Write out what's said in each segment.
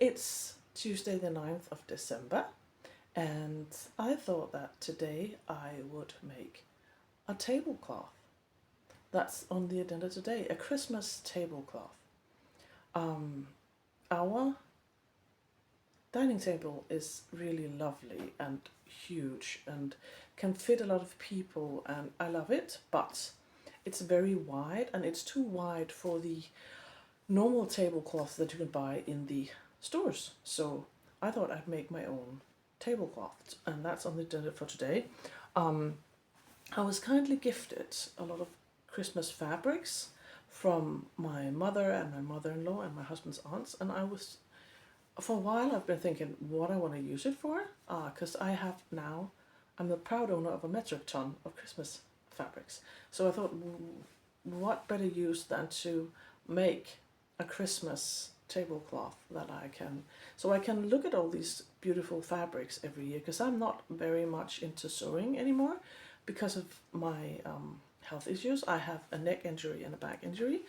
It's Tuesday the 9th of December, and I thought that today I would make a tablecloth. That's on the agenda today, a Christmas tablecloth. Our dining table is really lovely and huge and can fit a lot of people, and I love it, but it's very wide and it's too wide for the normal tablecloths that you can buy in the stores. So I thought I'd make my own tablecloth, and that's on the agenda for today. I was kindly gifted a lot of Christmas fabrics from my mother and my mother-in-law and my husband's aunts, and for a while I've been thinking what I want to use it for, because I'm the proud owner of a metric ton of Christmas fabrics. So I thought, what better use than to make a Christmas tablecloth so I can look at all these beautiful fabrics every year, because I'm not very much into sewing anymore because of my health issues. I have a neck injury and a back injury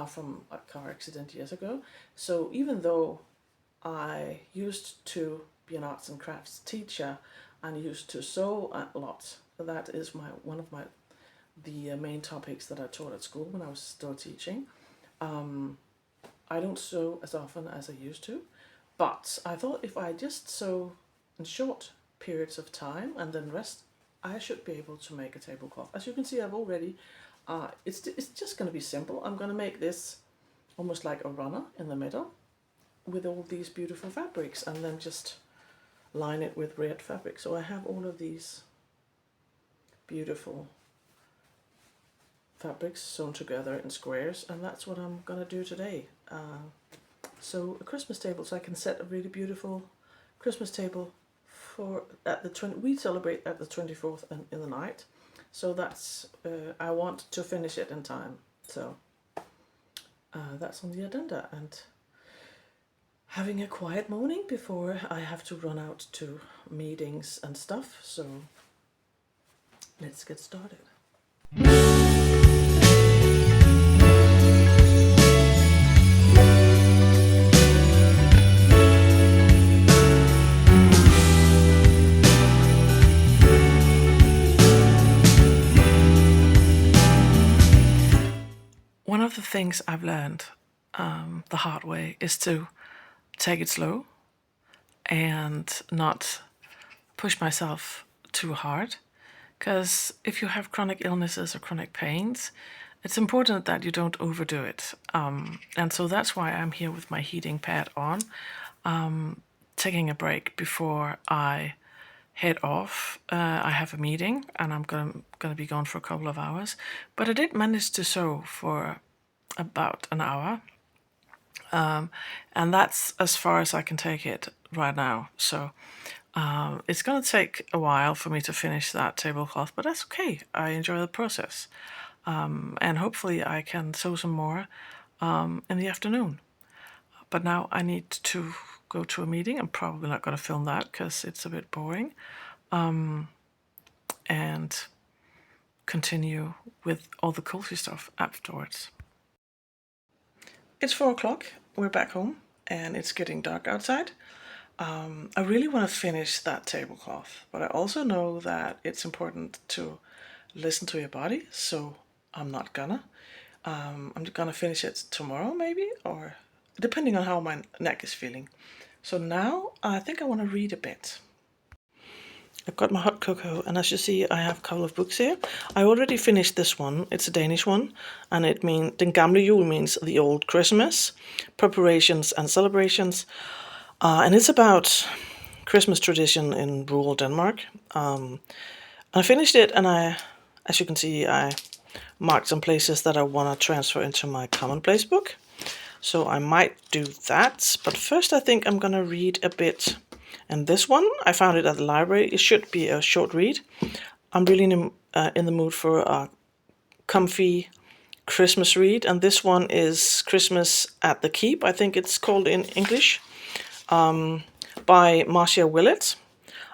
from a car accident years ago. So even though I used to be an arts and crafts teacher and used to sew a lot, that is one of the main topics that I taught at school when I was still teaching. I don't sew as often as I used to, but I thought if I just sew in short periods of time and then rest, I should be able to make a tablecloth. As you can see, I've already, it's just going to be simple. I'm going to make this almost like a runner in the middle with all these beautiful fabrics, and then just line it with red fabric. So I have all of these beautiful fabrics sewn together in squares, and that's what I'm gonna do today. So a Christmas table, so I can set a really beautiful Christmas table we celebrate at the 24th and in the night. So that's I want to finish it in time. So that's on the agenda, and having a quiet morning before I have to run out to meetings and stuff. So let's get started. One of the things I've learned the hard way is to take it slow and not push myself too hard. Because if you have chronic illnesses or chronic pains, it's important that you don't overdo it. And so that's why I'm here with my heating pad on, taking a break before I head off. I have a meeting and I'm gonna be gone for a couple of hours. But I did manage to sew for about an hour. And that's as far as I can take it right now. So it's going to take a while for me to finish that tablecloth, but that's okay. I enjoy the process. And hopefully I can sew some more in the afternoon. But now I need to go to a meeting. I'm probably not going to film that because it's a bit boring. And continue with all the cozy stuff afterwards. It's 4 o'clock. We're back home and it's getting dark outside. I really want to finish that tablecloth, but I also know that it's important to listen to your body, so I'm not gonna. I'm gonna finish it tomorrow maybe, or depending on how my neck is feeling. So now I think I want to read a bit. I've got my hot cocoa, and as you see I have a couple of books here. I already finished this one. It's a Danish one, and it means Den gamle jul, means the old Christmas, preparations and celebrations. And it's about Christmas tradition in rural Denmark. I finished it, and as you can see, I marked some places that I want to transfer into my commonplace book. So I might do that, but first I think I'm gonna read a bit. And this one, I found it at the library. It should be a short read. I'm really in the mood for a comfy Christmas read, and this one is Christmas at the Keep, I think it's called in English, by Marcia Willett.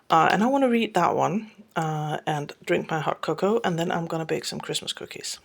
And I want to read that one and drink my hot cocoa, and then I'm gonna bake some Christmas cookies.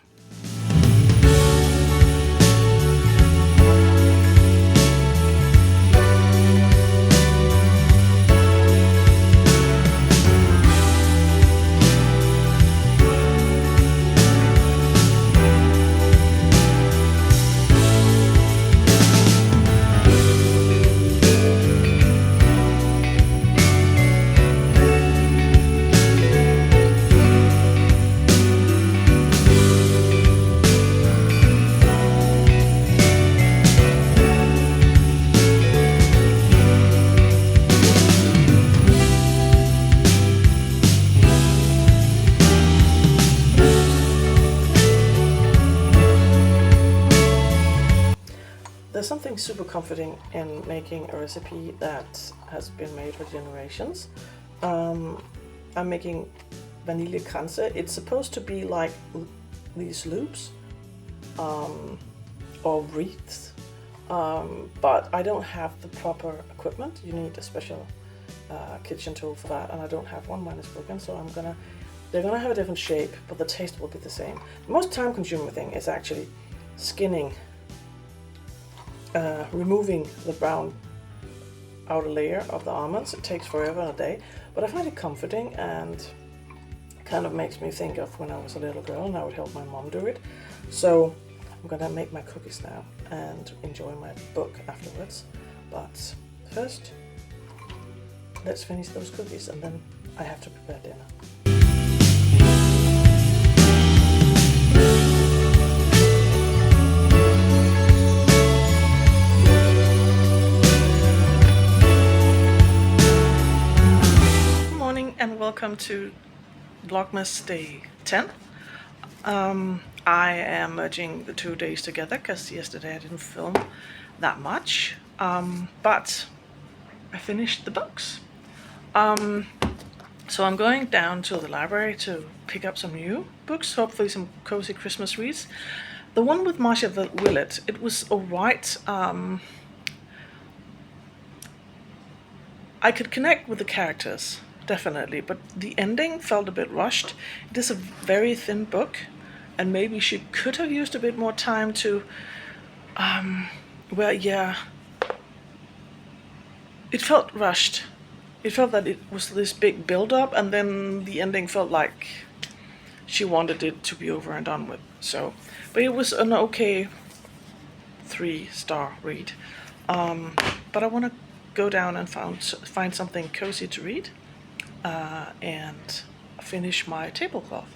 there's something super comforting in making a recipe that has been made for generations. I'm making vanillekranse. It's supposed to be like these loops or wreaths, but I don't have the proper equipment. You need a special kitchen tool for that, and I don't have one. Mine is broken, so they're gonna have a different shape, but the taste will be the same. The most time-consuming thing is actually skinning, removing the brown outer layer of the almonds. It takes forever and a day, but I find it comforting and kind of makes me think of when I was a little girl and I would help my mom do it. So I'm gonna make my cookies now and enjoy my book afterwards. But first, let's finish those cookies and then I have to prepare dinner. Good morning and welcome to Vlogmas day 10. I am merging the 2 days together because yesterday I didn't film that much, but I finished the books. So I'm going down to the library to pick up some new books, hopefully some cozy Christmas reads. The one with Marcia Willett, it was alright. I could connect with the characters, definitely, but the ending felt a bit rushed. It is a very thin book, and maybe she could have used a bit more time to, well, yeah, it felt rushed. It felt that it was this big build-up, and then the ending felt like she wanted it to be over and done with. So, but it was an okay 3-star read. But I want to go down and find something cozy to read and finish my tablecloth.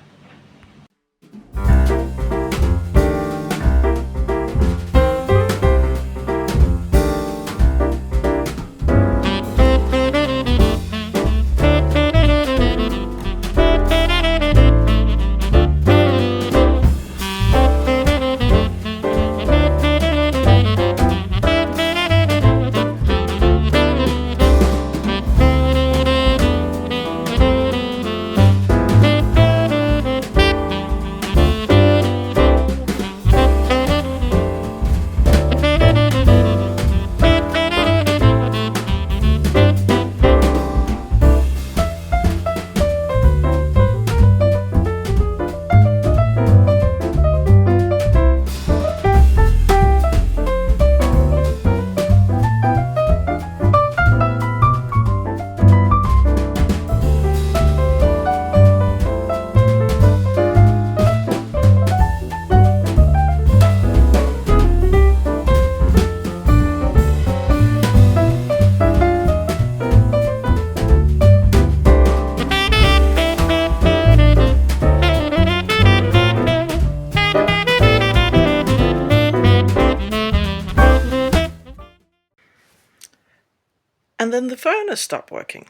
And then the furnace stopped working,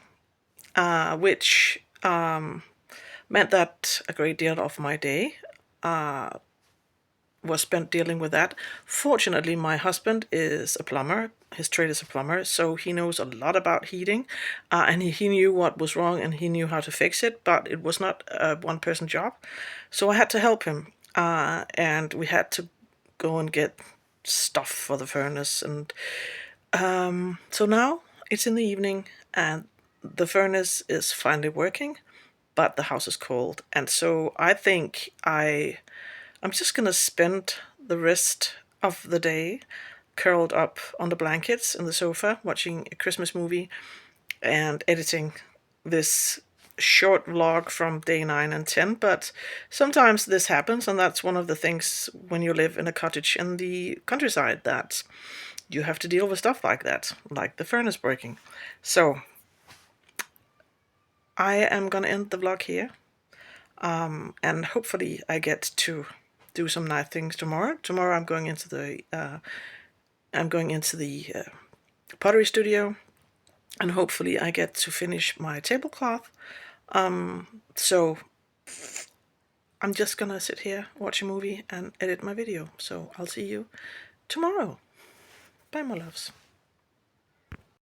which meant that a great deal of my day was spent dealing with that. Fortunately, my husband is a plumber. His trade is a plumber, so he knows a lot about heating, and he knew what was wrong and he knew how to fix it, but it was not a one-person job. So I had to help him, and we had to go and get stuff for the furnace. And so now it's in the evening and the furnace is finally working, but the house is cold. And so I think I'm just gonna spend the rest of the day curled up on the blankets in the sofa watching a Christmas movie and editing this short vlog from day 9 and 10. But sometimes this happens, and that's one of the things when you live in a cottage in the countryside, that you have to deal with stuff like that, like the furnace breaking. So I am gonna end the vlog here, and hopefully I get to do some nice things tomorrow. Tomorrow I'm going into the pottery studio, and hopefully I get to finish my tablecloth. So I'm just gonna sit here, watch a movie and edit my video. So I'll see you tomorrow. Bye, my loves.